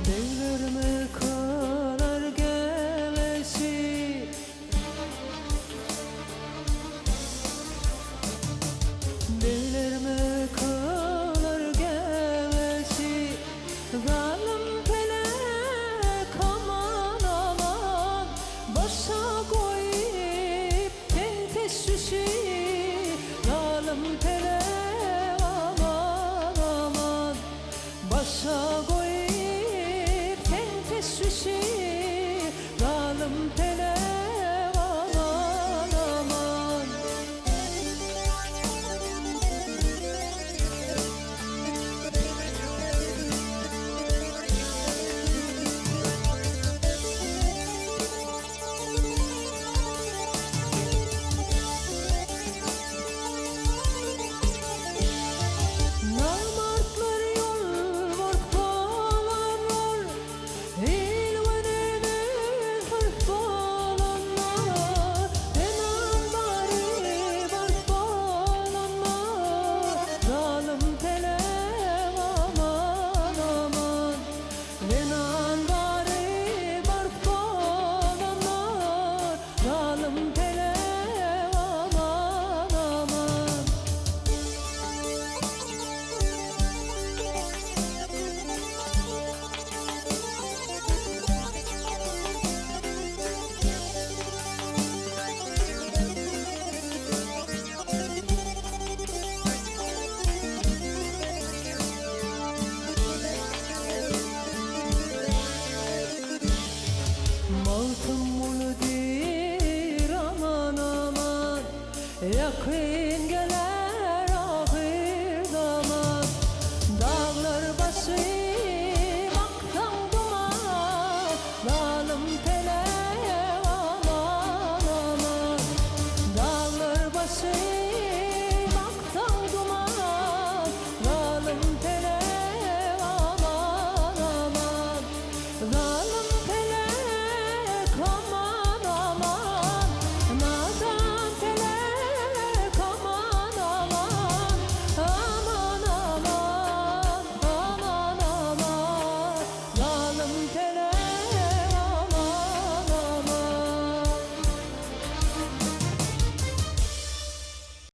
Devlerime kadar gelesi, devlerime kadar gelesi, zalim felek aman aman, başa koyup tentesüsü, zalim felek aman aman, başa koyup tentesüsü, zalim felek aman aman. Namartlar yol var bağlanır, ilvanını hırp bağlanır, enanları var bağlanır, zalim felek aman aman, enanları var bağlanır, zalim felek aman aman. Mağtum uludir aman aman, yakın